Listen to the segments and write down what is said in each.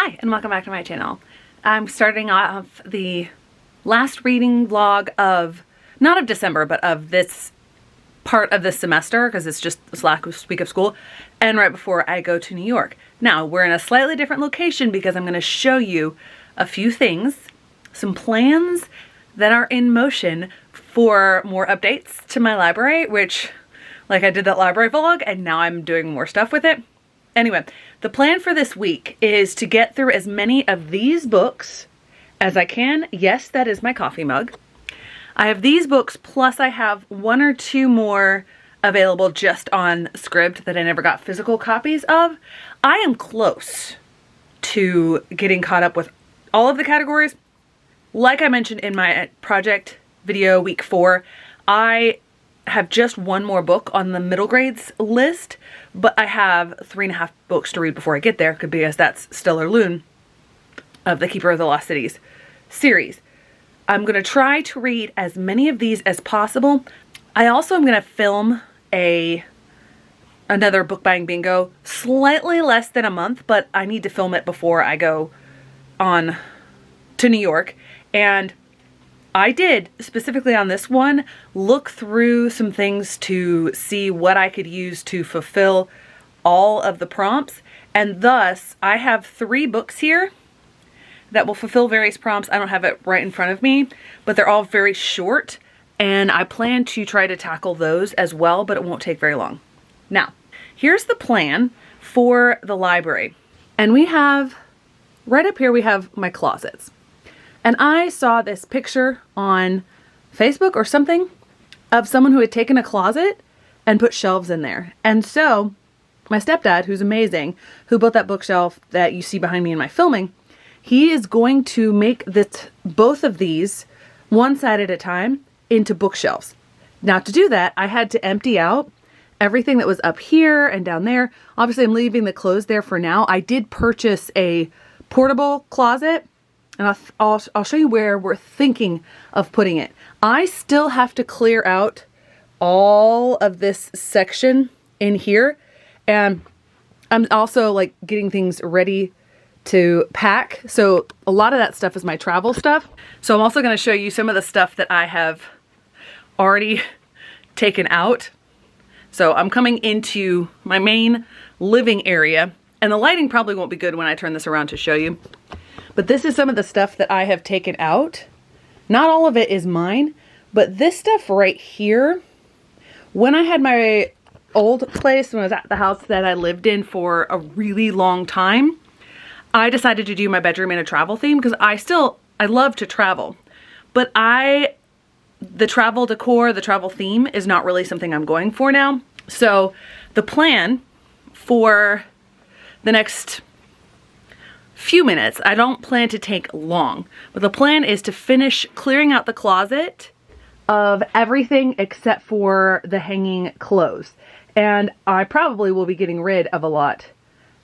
Hi, and welcome back to my channel. I'm starting off the last reading vlog of, not of December, but of this part of this semester, because it's just this last week of school, and right before I go to New York. Now, we're in a slightly different location because I'm going to show you a few things, some plans that are in motion for more updates to my library, which, like, I did that library vlog, and now I'm doing more stuff with it. Anyway, the plan for this week is to get through as many of these books as I can. Yes, that is my coffee mug. I have these books, plus I have one or two more available just on Scribd that I never got physical copies of. I am close to getting caught up with all of the categories. Like I mentioned in my project video week 4, I have just one more book on the middle grades list, but I have 3.5 books to read before I get there, because that's Stellar Loon of the Keeper of the Lost Cities series. I'm going to try to read as many of these as possible. I also am going to film another book buying bingo, slightly less than a month, but I need to film it before I go on to New York. And I did, specifically on this one, look through some things to see what I could use to fulfill all of the prompts. And thus, I have 3 books here that will fulfill various prompts. I don't have it right in front of me, but they're all very short. And I plan to try to tackle those as well, but it won't take very long. Now, here's the plan for the library. And we have, right up here, we have my closets. And I saw this picture on Facebook or something of someone who had taken a closet and put shelves in there. And so my stepdad, who's amazing, who built that bookshelf that you see behind me in my filming, he is going to make both of these, one side at a time, into bookshelves. Now, to do that, I had to empty out everything that was up here and down there. Obviously, I'm leaving the clothes there for now. I did purchase a portable closet, and I'll show you where we're thinking of putting it. I still have to clear out all of this section in here, and I'm also like getting things ready to pack. So a lot of that stuff is my travel stuff. So I'm also going to show you some of the stuff that I have already taken out. So I'm coming into my main living area, and the lighting probably won't be good when I turn this around to show you. But this is some of the stuff that I have taken out. Not all of it is mine, but this stuff right here, when I had my old place, when I was at the house that I lived in for a really long time, I decided to do my bedroom in a travel theme because I love to travel. But the travel decor, the travel theme is not really something I'm going for now. So the plan for the next few minutes, I don't plan to take long, but the plan is to finish clearing out the closet of everything except for the hanging clothes. And I probably will be getting rid of a lot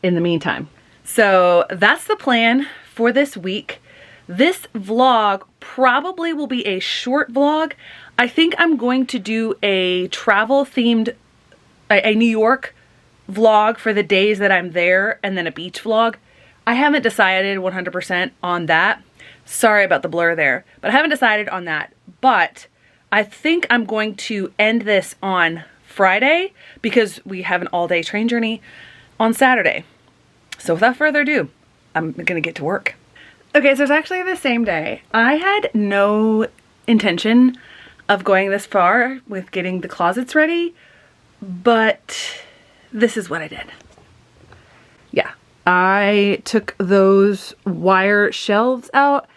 in the meantime. So that's the plan for this week. This vlog probably will be a short vlog. I think I'm going to do a travel themed, a New York vlog for the days that I'm there, and then a beach vlog. I haven't decided 100% on that. Sorry about the blur there, but I haven't decided on that. But I think I'm going to end this on Friday because we have an all-day train journey on Saturday. So without further ado, I'm gonna get to work. Okay, so it's actually the same day. I had no intention of going this far with getting the closets ready, but this is what I did. Yeah. I took those wire shelves out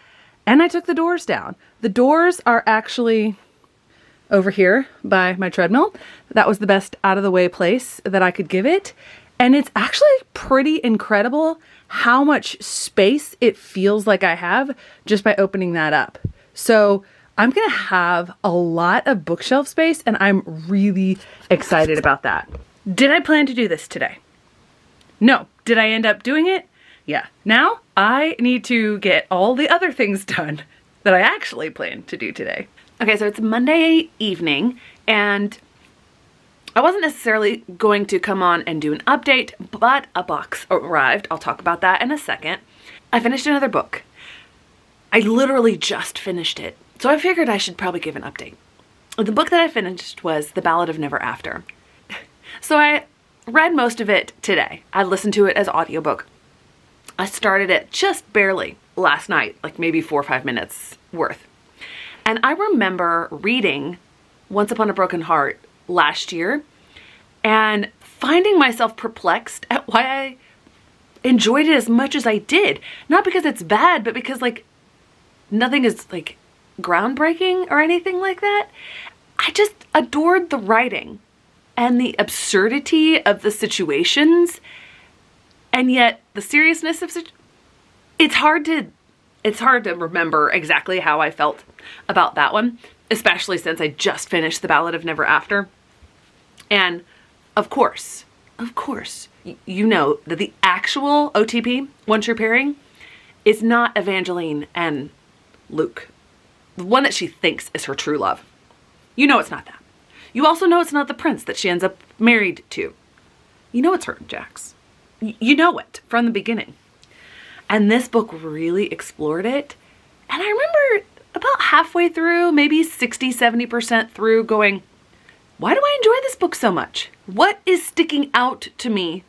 and I took the doors down. The doors are actually over here by my treadmill. That was the best out of the way place that I could give it. And it's actually pretty incredible how much space it feels like I have just by opening that up. So I'm gonna have a lot of bookshelf space and I'm really excited about that. Did I plan to do this today? No. Did I end up doing it? Yeah. Now I need to get all the other things done that I actually planned to do today. Okay, so it's Monday evening and I wasn't necessarily going to come on and do an update, but a box arrived. I'll talk about that in a second. I finished another book. I literally just finished it, so I figured I should probably give an update. The book that I finished was The Ballad of Never After. So I read most of it today. I listened to it as audiobook. I started it just barely last night, like maybe 4 or 5 minutes worth. And I remember reading Once Upon a Broken Heart last year and finding myself perplexed at why I enjoyed it as much as I did. Not because it's bad, but because like nothing is like groundbreaking or anything like that. I just adored the writing and the absurdity of the situations, and yet the seriousness of it's hard to remember exactly how I felt about that one, especially since I just finished The Ballad of Never After. And of course, you know that the actual OTP, One True Pairing, is not Evangeline and Luke, the one that she thinks is her true love. You know it's not that. You also know it's not the prince that she ends up married to. You know it's her, Jax. You know it from the beginning. And this book really explored it. And I remember about halfway through, maybe 60, 70% through, going, why do I enjoy this book so much? What is sticking out to me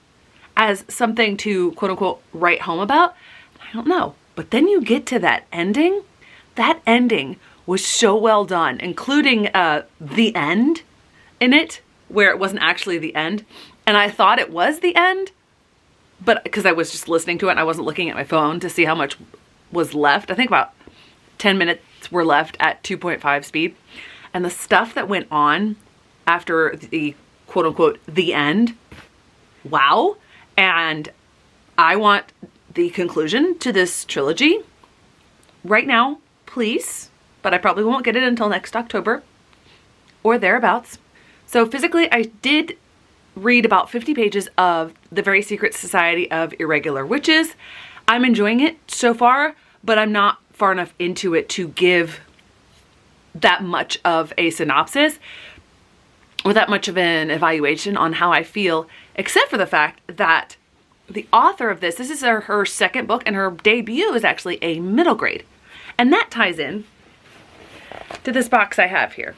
as something to quote unquote write home about? I don't know. But then you get to that ending. That ending was so well done, including the end in it, where it wasn't actually the end. And I thought it was the end, but because I was just listening to it and I wasn't looking at my phone to see how much was left. I think about 10 minutes were left at 2.5 speed. And the stuff that went on after the quote unquote the end, wow. And I want the conclusion to this trilogy right now, please. But I probably won't get it until next October or thereabouts. So physically, I did read about 50 pages of The Very Secret Society of Irregular Witches. I'm enjoying it so far, but I'm not far enough into it to give that much of a synopsis or that much of an evaluation on how I feel, except for the fact that the author of this is her second book, and her debut is actually a middle grade. And that ties in to this box I have here.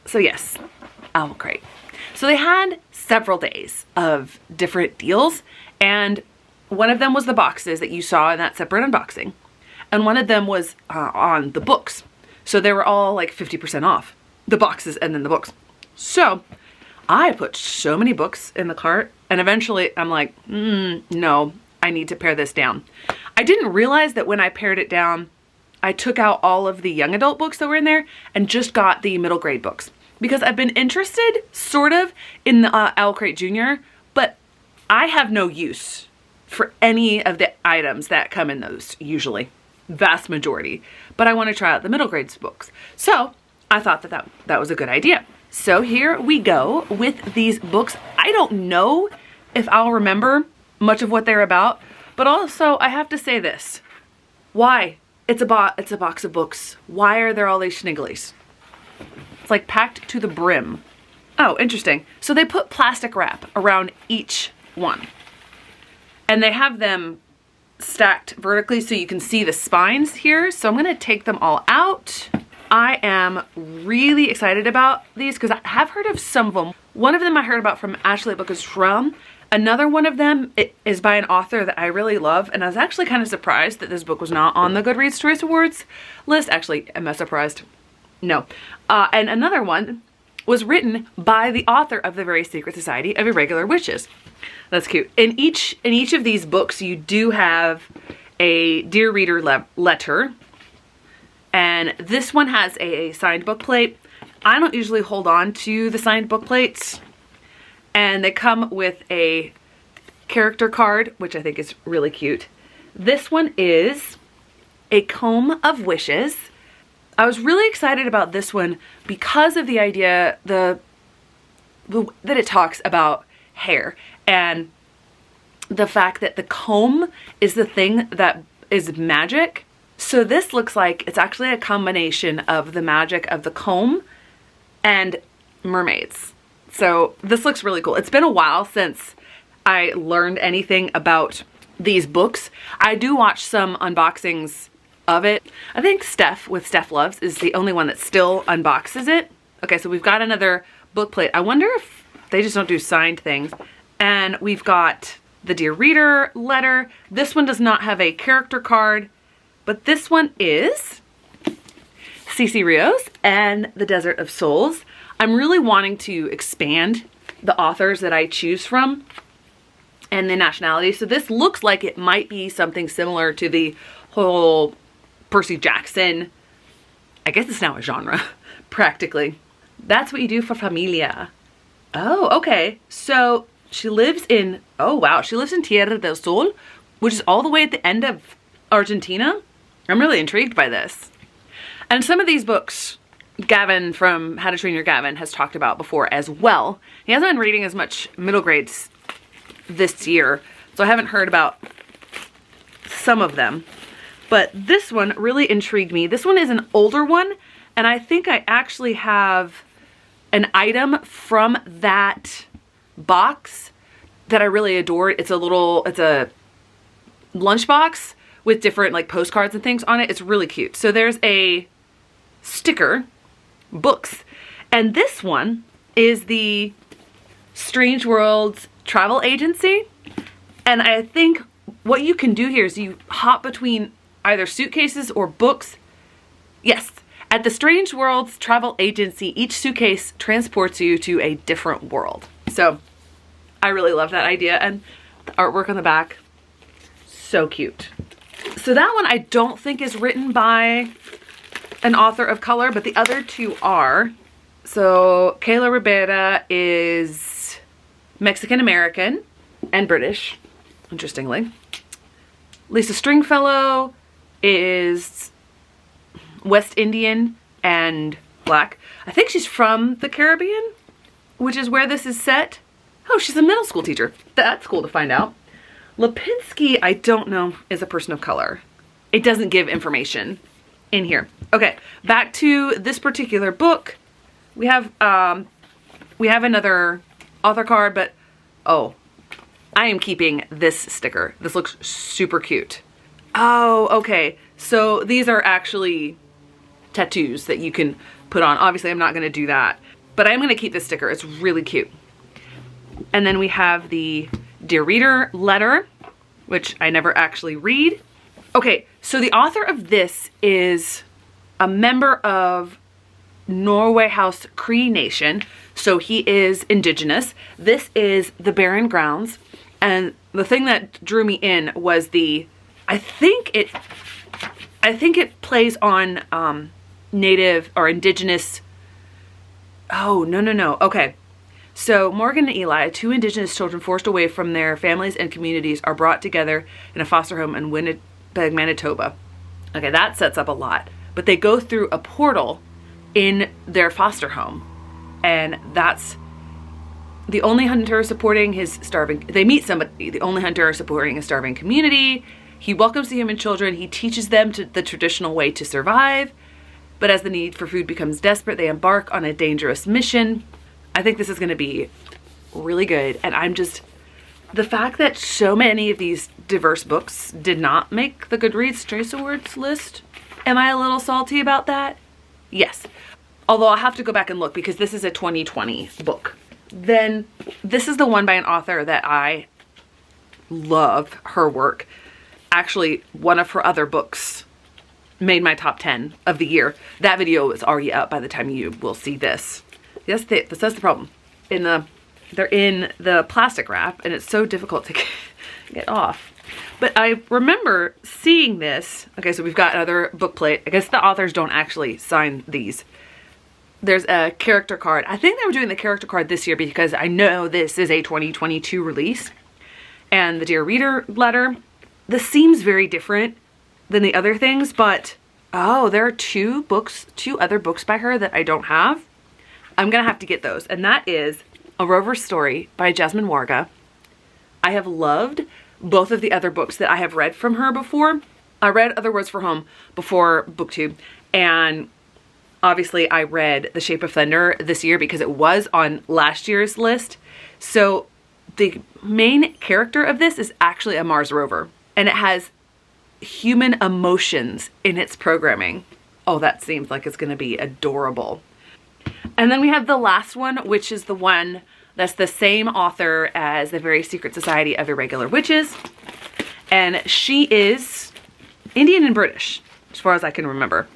So yes, oh great. So they had several days of different deals, and one of them was the boxes that you saw in that separate unboxing, and one of them was on the books. So they were all like 50% off, the boxes and then the books. So I put so many books in the cart, and eventually I'm like, no, I need to pare this down. I didn't realize that when I pared it down, I took out all of the young adult books that were in there and just got the middle grade books, because I've been interested sort of in the Owlcrate Jr., but I have no use for any of the items that come in those, usually, vast majority, but I want to try out the middle grades books. So I thought that was a good idea. So here we go with these books. I don't know if I'll remember much of what they're about, but also I have to say this. Why? It's a box of books. Why are there all these schnigglies? It's like packed to the brim. Oh, interesting. So they put plastic wrap around each one, and they have them stacked vertically so you can see the spines here. So I'm gonna take them all out. I am really excited about these because I have heard of some of them. One of them I heard about from Ashley Book is from. Another one of them is by an author that I really love, and I was actually kind of surprised that this book was not on the Goodreads Choice Awards list. Actually, am I surprised? No. And another one was written by the author of The Very Secret Society of Irregular Witches. That's cute. In each of these books, you do have a Dear Reader letter, and this one has a signed book plate. I don't usually hold on to the signed book plates, and they come with a character card, which I think is really cute. This one is a Comb of Wishes. I was really excited about this one because of the idea that it talks about hair, and the fact that the comb is the thing that is magic. So this looks like it's actually a combination of the magic of the comb and mermaids. So this looks really cool. It's been a while since I learned anything about these books. I do watch some unboxings of it. I think Steph with Steph Loves is the only one that still unboxes it. Okay, so we've got another book plate. I wonder if they just don't do signed things. And we've got the Dear Reader letter. This one does not have a character card, but this one is CeCe Rios and the Desert of Souls. I'm really wanting to expand the authors that I choose from and the nationality. So this looks like it might be something similar to the whole Percy Jackson. I guess it's now a genre, practically. That's what you do for familia. Oh, okay. So she lives in, oh wow, she lives in Tierra del Sol, which is all the way at the end of Argentina. I'm really intrigued by this. And some of these books, Gavin from How to Train Your Gavin has talked about before as well. He hasn't been reading as much middle grades this year, so I haven't heard about some of them. But this one really intrigued me. This one is an older one, and I think I actually have an item from that box that I really adored. It's a lunchbox with different like postcards and things on it. It's really cute. So there's a sticker, books, and this one is the Strange Worlds travel agency. And I think what you can do here is you hop between either suitcases or books. Yes, at the Strange Worlds travel agency, each suitcase transports you to a different world. So I really love that idea, and the artwork on the back, so cute. So that one I don't think is written by an author of color, but the other two are. So Kayla Ribera is Mexican-American and British, interestingly. Lisa Stringfellow is West Indian and Black. I think she's from the Caribbean, which is where this is set. Oh, she's a middle school teacher. That's cool to find out. Lipinski, I don't know, is a person of color. It doesn't give information in here. Okay, back to this particular book. We have another author card, but oh, I am keeping this sticker. This looks super cute. Oh, okay. So these are actually tattoos that you can put on. Obviously, I'm not going to do that, but I'm going to keep this sticker. It's really cute. And then we have the Dear Reader letter, which I never actually read. Okay, so the author of this is a member of Norway House Cree Nation. So he is indigenous. This is the Barren Grounds. And the thing that drew me in was I think it plays on native or indigenous. Oh, no. Okay. So Morgan and Eli, two indigenous children forced away from their families and communities, are brought together in a foster home in Winnipeg, Manitoba. Okay, that sets up a lot. But they go through a portal in their foster home. And that's the only hunter supporting his starving. They meet somebody, the only hunter supporting a starving community. He welcomes the human children. He teaches them the traditional way to survive. But as the need for food becomes desperate, they embark on a dangerous mission. I think this is going to be really good. And the fact that so many of these diverse books did not make the Goodreads Choice Awards list. Am I a little salty about that? Yes. Although I'll have to go back and look because this is a 2020 book. Then this is the one by an author that I love her work. Actually, one of her other books made my top 10 of the year. That video is already up by the time you will see this. Yes, that's the problem. They're in the plastic wrap and it's so difficult to get off. But I remember seeing this. Okay, so we've got another book plate. I guess the authors don't actually sign these. There's a character card. I think they were doing the character card this year because I know this is a 2022 release. And the Dear Reader letter. This seems very different than the other things, but oh, there are two other books by her that I don't have. I'm gonna have to get those. And that is A Rover's Story by Jasmine Warga. I have loved both of the other books that I have read from her before. I read Other Words for Home before BookTube, and obviously I read The Shape of Thunder this year because it was on last year's list. So the main character of this is actually a Mars rover, and it has human emotions in its programming. Oh, that seems like it's gonna be adorable. And then we have the last one, which is the one that's the same author as The Very Secret Society of Irregular Witches. And she is Indian and British, as far as I can remember.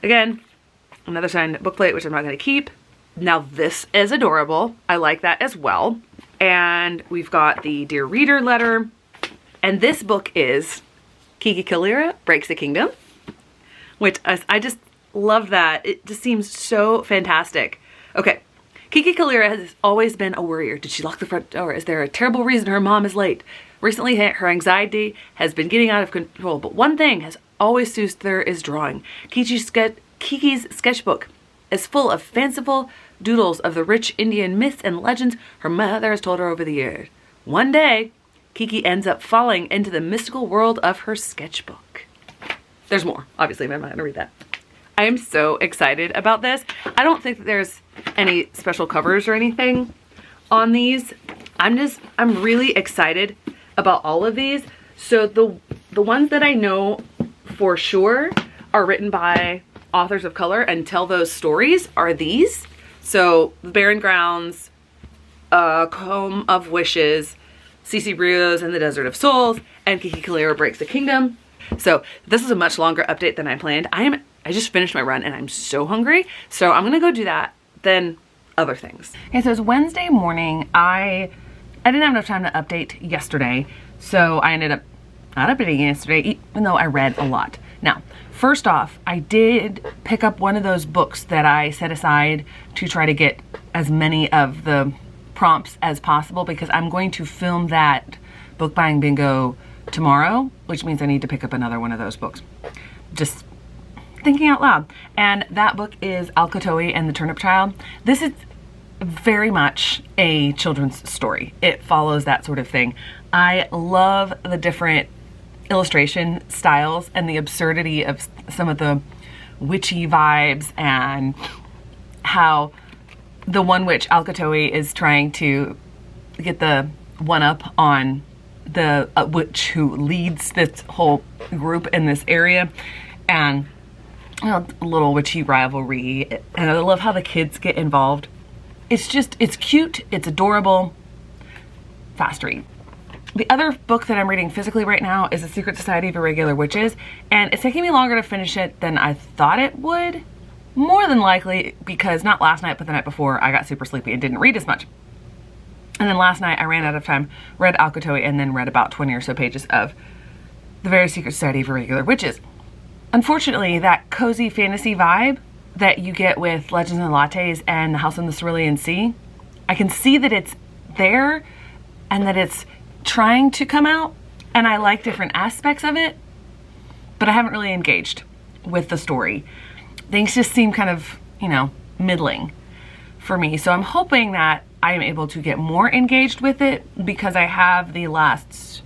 Again, another signed bookplate, which I'm not gonna keep. Now this is adorable. I like that as well. And we've got the Dear Reader letter. And this book is Kiki Kalira Breaks a Kingdom, which I just love that. It just seems so fantastic. Okay, Kiki Kalira has always been a worrier. Did she lock the front door? Is there a terrible reason her mom is late? Recently, her anxiety has been getting out of control, but one thing has always soothed her is drawing. Kiki's sketchbook is full of fanciful doodles of the rich Indian myths and legends her mother has told her over the years. One day, Kiki ends up falling into the mystical world of her sketchbook. There's more, obviously, but I'm not gonna read that. I am so excited about this. I don't think that there's any special covers or anything on these. I'm really excited about all of these. So the ones that I know for sure are written by authors of color and tell those stories are these. So The Barren Grounds, Comb of Wishes, CC Brios and the Desert of Souls, and Kiki Kalira Breaks the Kingdom. So this is a much longer update than I planned. I just finished my run and I'm so hungry. So I'm gonna go do that, then other things. Okay, so it's Wednesday morning. I didn't have enough time to update yesterday. So I ended up not updating yesterday, even though I read a lot. Now, first off, I did pick up one of those books that I set aside to try to get as many of the prompts as possible, because I'm going to film that book buying bingo tomorrow, which means I need to pick up another one of those books. Just thinking out loud. And that book is Alcatoe and the Turnip Child. This is very much a children's story. It follows that sort of thing. I love the different illustration styles and the absurdity of some of the witchy vibes, and how the one witch, Alcatoe, is trying to get the one up on the witch who leads this whole group in this area, and a little witchy rivalry. And I love how the kids get involved. It's cute, it's adorable, fast read. The other book that I'm reading physically right now is The Secret Society of Irregular Witches, and it's taking me longer to finish it than I thought it would. More than likely because not last night, but the night before, I got super sleepy and didn't read as much. And then last night I ran out of time, read Alcatoe, and then read about 20 or so pages of The Very Secret Society of Irregular Witches. Unfortunately, that cozy fantasy vibe that you get with Legends and Lattes and The House on the Cerulean Sea, I can see that it's there and that it's trying to come out, and I like different aspects of it, but I haven't really engaged with the story. Things just seem kind of, middling for me. So I'm hoping that I am able to get more engaged with it, because I have the last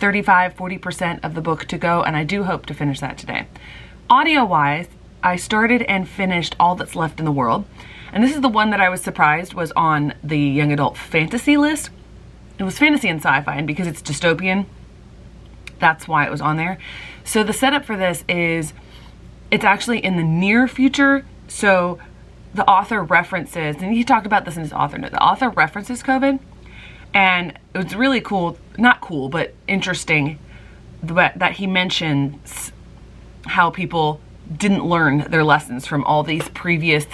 35–40% of the book to go, and I do hope to finish that today. Audio-wise, I started and finished All That's Left in the World, and this is the one that I was surprised was on the young adult fantasy list. It was fantasy and sci-fi, and because it's dystopian, that's why it was on there. So the setup for this is, it's actually in the near future. So the author references, and he talked about this in his author note, the author references COVID, and it was really cool, not cool, but interesting that he mentions how people didn't learn their lessons from all these previous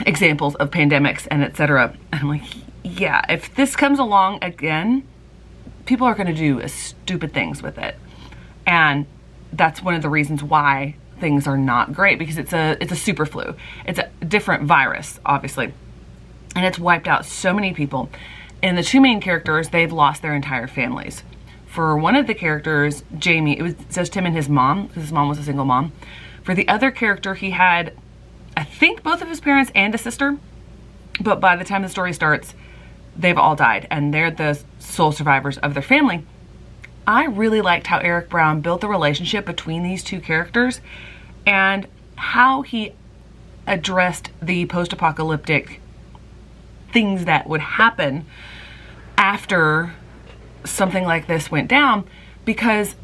examples of pandemics and etc. And I'm like, yeah, if this comes along again, people are going to do stupid things with it. And that's one of the reasons why things are not great, because it's a super flu. It's a different virus, obviously. And it's wiped out so many people. And the two main characters, they've lost their entire families. For one of the characters, Jamie, it was just him and his mom, because his mom was a single mom. For the other character, he had, I think, both of his parents and a sister. But by the time the story starts, they've all died, and they're the sole survivors of their family. I really liked how Eric Brown built the relationship between these two characters, and how he addressed the post-apocalyptic things that would happen after something like this went down, because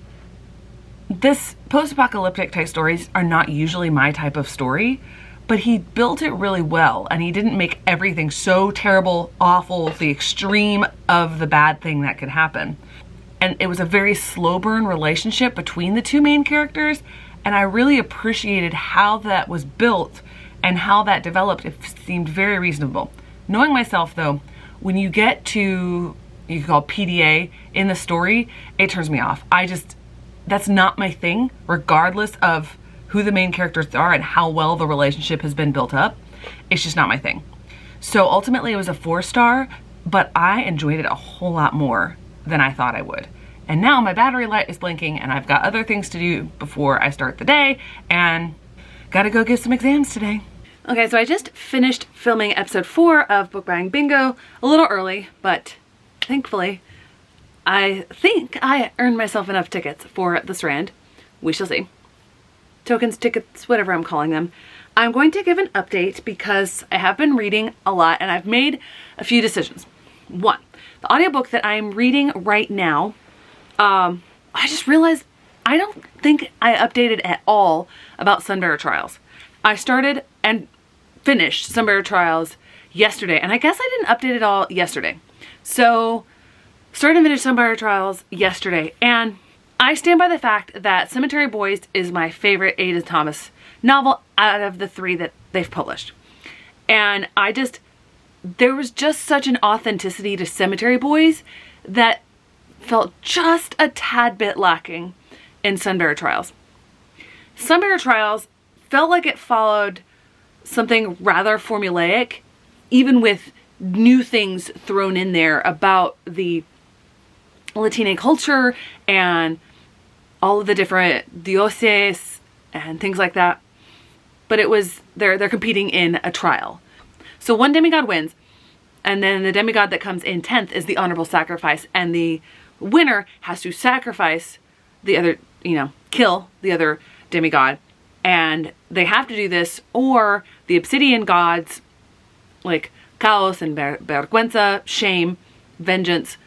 this post-apocalyptic type stories are not usually my type of story, but he built it really well, and he didn't make everything so terrible, awful, the extreme of the bad thing that could happen. And it was a very slow burn relationship between the two main characters, and I really appreciated how that was built and how that developed. It seemed very reasonable. Knowing myself though, when you get to, you could call PDA in the story, it turns me off. That's not my thing, regardless of who the main characters are and how well the relationship has been built up. It's just not my thing. So ultimately it was a 4-star, but I enjoyed it a whole lot more than I thought I would. And now my battery light is blinking and I've got other things to do before I start the day, and gotta go get some exams today. Okay, so I just finished filming episode 4 of Book Buying Bingo a little early, but thankfully I think I earned myself enough tickets for the Strand. We shall see. Tokens, tickets, whatever I'm calling them. I'm going to give an update because I have been reading a lot and I've made a few decisions. One, the audiobook that I'm reading right now, I just realized I don't think I updated at all about Sunbearer Trials. I started and finished Sunbearer Trials yesterday, and I guess I didn't update it all yesterday. So, started and finished Sunbearer Trials yesterday, and I stand by the fact that Cemetery Boys is my favorite Ada Thomas novel out of the 3 that they've published. And there was just such an authenticity to Cemetery Boys that felt just a tad bit lacking in Sunbearer Trials. Sunbearer Trials felt like it followed something rather formulaic, even with new things thrown in there about the Latina culture and all of the different dioses and things like that. But it was, they're competing in a trial. So one demigod wins, and then the demigod that comes in 10th is the honorable sacrifice, and the winner has to sacrifice the other, kill the other demigod. And they have to do this, or the obsidian gods, like Chaos and Vergüenza, shame, vengeance,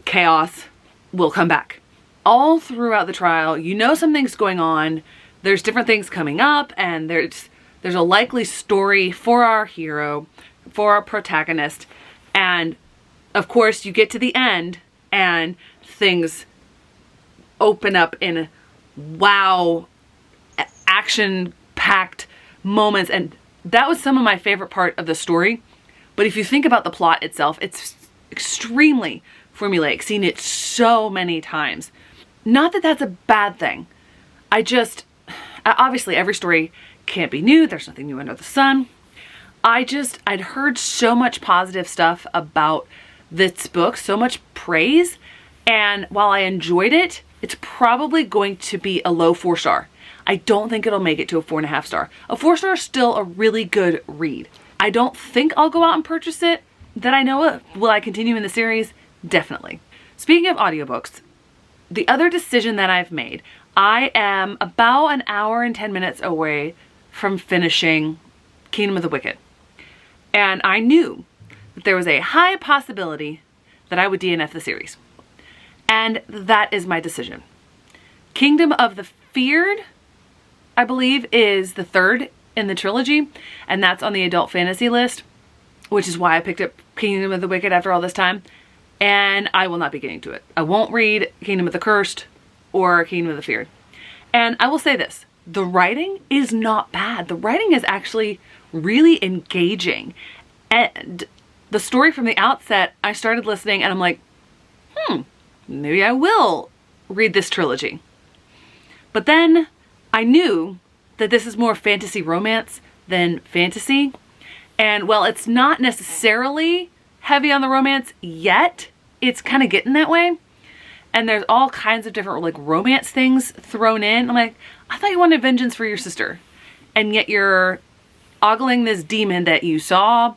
chaos, will come back. All throughout the trial, something's going on. There's different things coming up, and there's a likely story for our hero, for our protagonist. And of course, you get to the end and things open up in wow, action-packed moments. And that was some of my favorite part of the story. But if you think about the plot itself, it's extremely formulaic, seen it so many times. Not that that's a bad thing. Obviously every story can't be new. There's nothing new under the sun. I'd heard so much positive stuff about this book, so much praise. And while I enjoyed it, it's probably going to be a low 4-star. I don't think it'll make it to a 4.5 star. A 4-star is still a really good read. I don't think I'll go out and purchase it that I know of. Will I continue in the series? Definitely. Speaking of audiobooks, the other decision that I've made, I am about an hour and 10 minutes away from finishing Kingdom of the Wicked. And I knew that there was a high possibility that I would DNF the series. And that is my decision. Kingdom of the Feared, I believe, is the 3rd in the trilogy, and that's on the adult fantasy list, which is why I picked up Kingdom of the Wicked after all this time. And I will not be getting to it. I won't read Kingdom of the Cursed or Kingdom of the Feared. And I will say this, the writing is not bad. The writing is actually really engaging. And the story from the outset, I started listening and I'm like, maybe I will read this trilogy. But then I knew that this is more fantasy romance than fantasy. And while it's not necessarily heavy on the romance yet, it's kind of getting that way. And there's all kinds of different like romance things thrown in. I'm like, I thought you wanted vengeance for your sister. And yet you're ogling this demon that you saw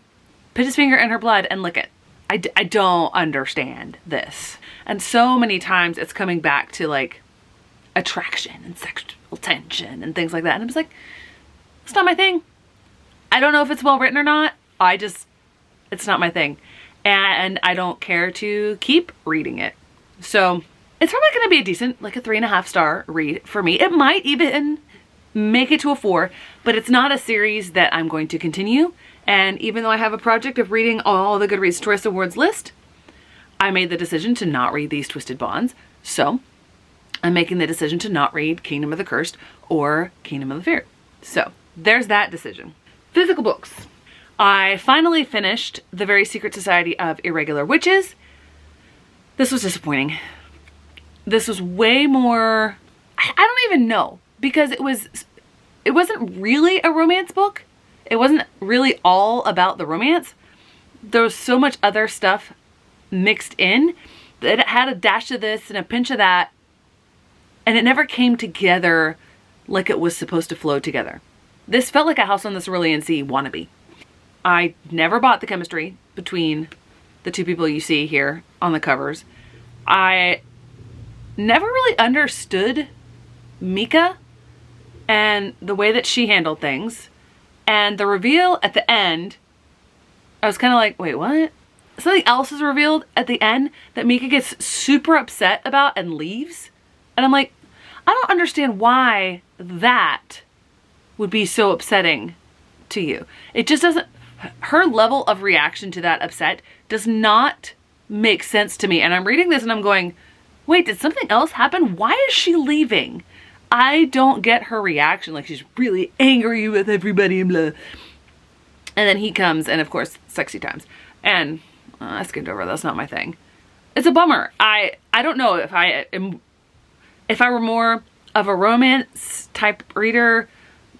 put his finger in her blood and lick it. I don't understand this. And so many times it's coming back to like attraction and sexual tension and things like that. And I'm just like, it's not my thing. I don't know if it's well written or not. It's not my thing. And I don't care to keep reading it. So it's probably going to be a decent, like a 3.5 star read for me. It might even make it to a 4, but it's not a series that I'm going to continue. And even though I have a project of reading all the Goodreads Choice Awards list, I made the decision to not read These Twisted Bonds. So I'm making the decision to not read Kingdom of the Cursed or Kingdom of the Fear. So there's that decision. Physical books. I finally finished The Very Secret Society of Irregular Witches. This was disappointing. This was way more, I don't even know, because it wasn't really a romance book. It wasn't really all about the romance. There was so much other stuff mixed in that it had a dash of this and a pinch of that, and it never came together like it was supposed to flow together. This felt like a House on the Cerulean Sea wannabe. I never bought the chemistry between the two people you see here on the covers. I never really understood Mika and the way that she handled things. And the reveal at the end, I was kind of like, wait, what? Something else is revealed at the end that Mika gets super upset about and leaves. And I'm like, I don't understand why that would be so upsetting to you. It just doesn't, her level of reaction to that upset does not make sense to me. And I'm reading this and I'm going, wait, did something else happen? Why is she leaving? I don't get her reaction. Like, she's really angry with everybody and blah. And then he comes and of course, sexy times. And I skipped over, that's not my thing. It's a bummer. I don't know if I were more of a romance type reader,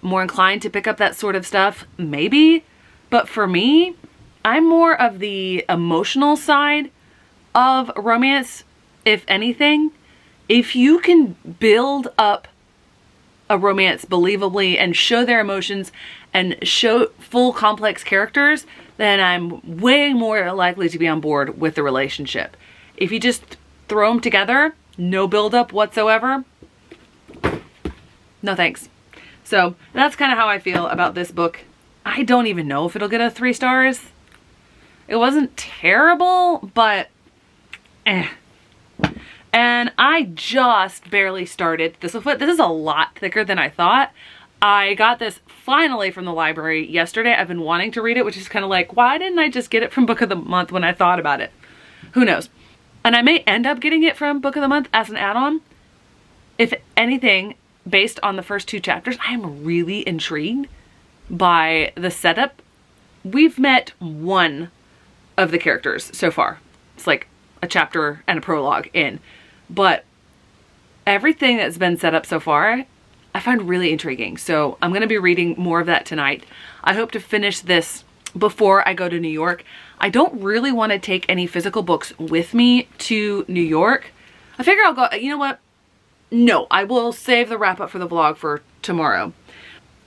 more inclined to pick up that sort of stuff, maybe. But for me, I'm more of the emotional side of romance, if anything. If you can build up a romance believably and show their emotions and show full complex characters, then I'm way more likely to be on board with the relationship. If you just throw them together, no build-up whatsoever, no thanks. So that's kind of how I feel about this book. I don't even know if it'll get a 3 stars. It wasn't terrible, but eh. And I just barely started Thistlefoot. This is a lot thicker than I thought. I got this finally from the library yesterday. I've been wanting to read it, which is kind of like, why didn't I just get it from Book of the Month when I thought about it? Who knows? And I may end up getting it from Book of the Month as an add-on. If anything, based on the first 2 chapters, I am really intrigued by the setup. We've met one of the characters so far. It's like a chapter and a prologue in. But everything that's been set up so far, I find really intriguing. So I'm going to be reading more of that tonight. I hope to finish this before I go to New York. I don't really want to take any physical books with me to New York. I figure I'll go, you know what? No, I will save the wrap up for the vlog for tomorrow.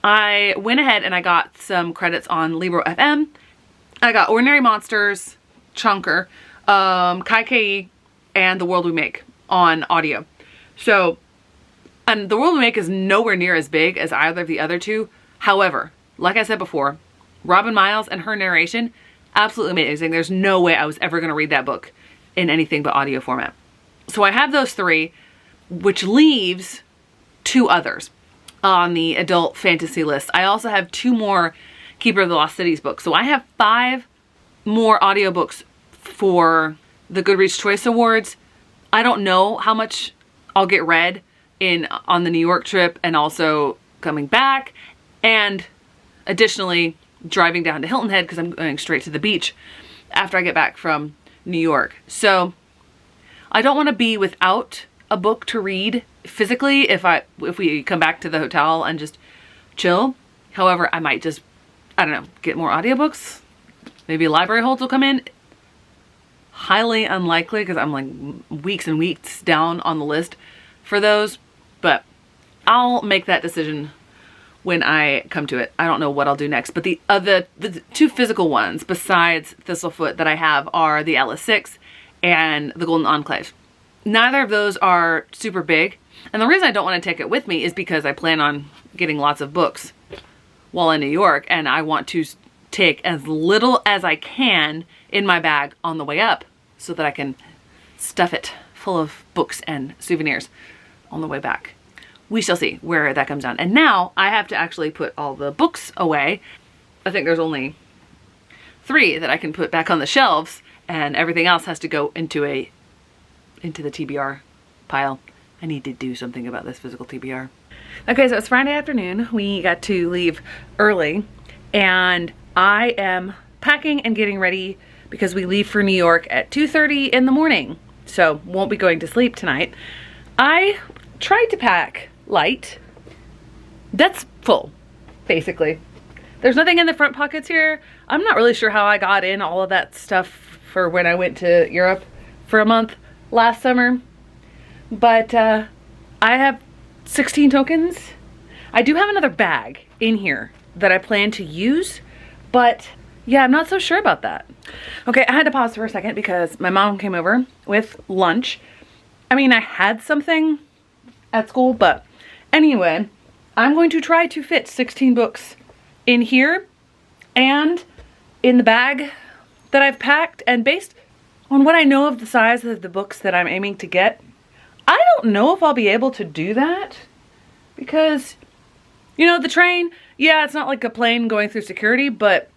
I went ahead and I got some credits on Libro FM. I got Ordinary Monsters, Chunker, Kai, and The World We Make on audio. So, and The World We Make is nowhere near as big as either of the other two. However, like I said before, Robin Miles and her narration, absolutely amazing. There's no way I was ever going to read that book in anything but audio format. So I have those 3, which leaves 2 others on the adult fantasy list. I also have 2 more Keeper of the Lost Cities books. So I have 5 more audiobooks for the Goodreads Choice Awards. I don't know how much I'll get read on the New York trip and also coming back. And additionally, driving down to Hilton Head because I'm going straight to the beach after I get back from New York. So I don't want to be without a book to read physically if we come back to the hotel and just chill. However, I might just, I don't know, get more audiobooks. Maybe library holds will come in. Highly unlikely because I'm like weeks and weeks down on the list for those, but I'll make that decision when I come to it. I don't know what I'll do next, but the 2 physical ones besides Thistlefoot that I have are the Atlas 6 and the Golden Enclave. Neither of those are super big, and the reason I don't want to take it with me is because I plan on getting lots of books while in New York, and I want to take as little as I can in my bag on the way up so that I can stuff it full of books and souvenirs on the way back. We shall see where that comes down. And now I have to actually put all the books away. I think there's only 3 that I can put back on the shelves, and everything else has to go into the TBR pile. I need to do something about this physical TBR. Okay, so it's Friday afternoon. We got to leave early, and I am packing and getting ready because we leave for New York at 2:30 in the morning. So won't be going to sleep tonight. I tried to pack light. That's full, basically. There's nothing in the front pockets here. I'm not really sure how I got in all of that stuff for when I went to Europe for a month last summer. But I have 16 tokens. I do have another bag in here that I plan to use, but yeah, I'm not so sure about that. Okay, I had to pause for a second because my mom came over with lunch. I mean, I had something at school, but anyway, I'm going to try to fit 16 books in here and in the bag that I've packed, and based on what I know of the size of the books that I'm aiming to get, I don't know if I'll be able to do that because, you know, the train, yeah, it's not like a plane going through security, but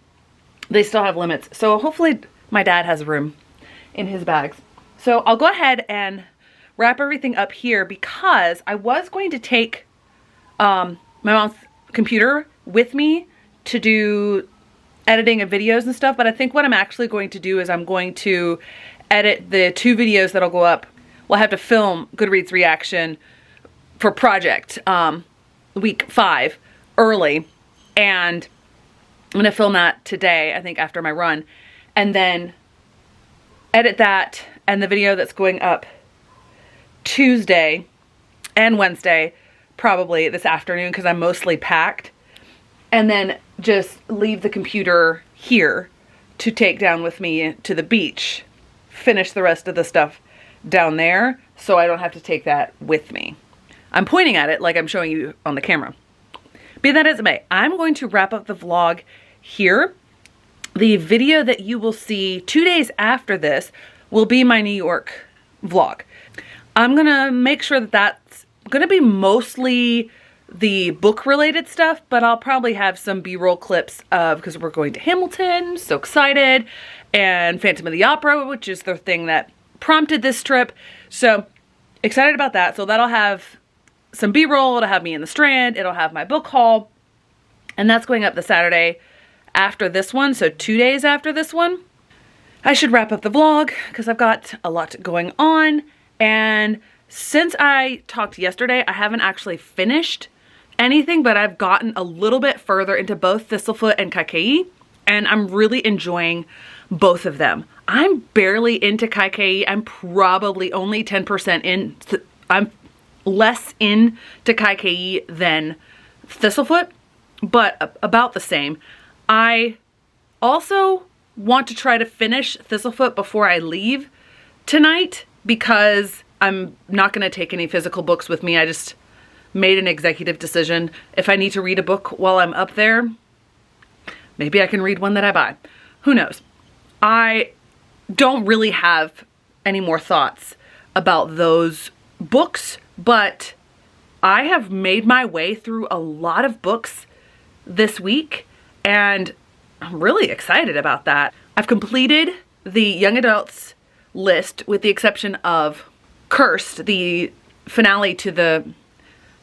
they still have limits. So hopefully my dad has room in his bags. So I'll go ahead and wrap everything up here because I was going to take my mom's computer with me to do editing of videos and stuff, but I think what I'm actually going to do is I'm going to edit the 2 videos that'll go up. We'll have to film Goodreads reaction for project week 5 early, and I'm gonna film that today, I think after my run, and then edit that and the video that's going up Tuesday and Wednesday, probably this afternoon because I'm mostly packed, and then just leave the computer here to take down with me to the beach, finish the rest of the stuff down there so I don't have to take that with me. I'm pointing at it like I'm showing you on the camera. Be that as it may, I'm going to wrap up the vlog here. The video that you will see 2 days after this will be my New York vlog. I'm gonna make sure that that's gonna be mostly the book related stuff, but I'll probably have some B-roll clips of, because we're going to Hamilton, so excited, and Phantom of the Opera, which is the thing that prompted this trip. So excited about that. So that'll have some B-roll, it'll have me in the Strand, it'll have my book haul, and that's going up the Saturday after this one, so 2 days after this one. I should wrap up the vlog because I've got a lot going on, and since I talked yesterday, I haven't actually finished anything, but I've gotten a little bit further into both Thistlefoot and Kaikeyi, and I'm really enjoying both of them. I'm barely into Kaikeyi. I'm probably only 10% in. I'm less into Kaikeyi than Thistlefoot, but about the same. I also want to try to finish Thistlefoot before I leave tonight because I'm not going to take any physical books with me. I just made an executive decision. If I need to read a book while I'm up there, maybe I can read one that I buy. Who knows? I don't really have any more thoughts about those books, but I have made my way through a lot of books this week, and I'm really excited about that. I've completed the young adults list with the exception of Cursed, the finale to the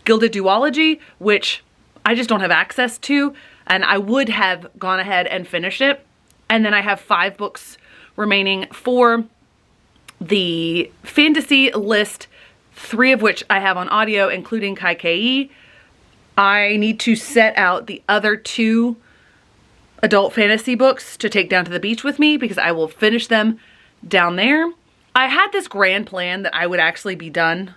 Gilded Duology, which I just don't have access to, and I would have gone ahead and finished it. And then I have 5 books remaining for the fantasy list, 3 of which I have on audio, including Kaikeyi. I need to set out the other 2 adult fantasy books to take down to the beach with me because I will finish them down there. I had this grand plan that I would actually be done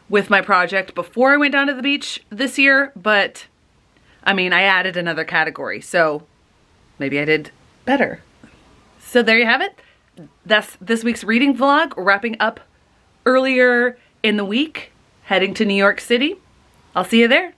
with my project before I went down to the beach this year, but I mean, I added another category, so maybe I did better. So there you have it. That's this week's reading vlog, wrapping up earlier in the week, heading to New York City. I'll see you there.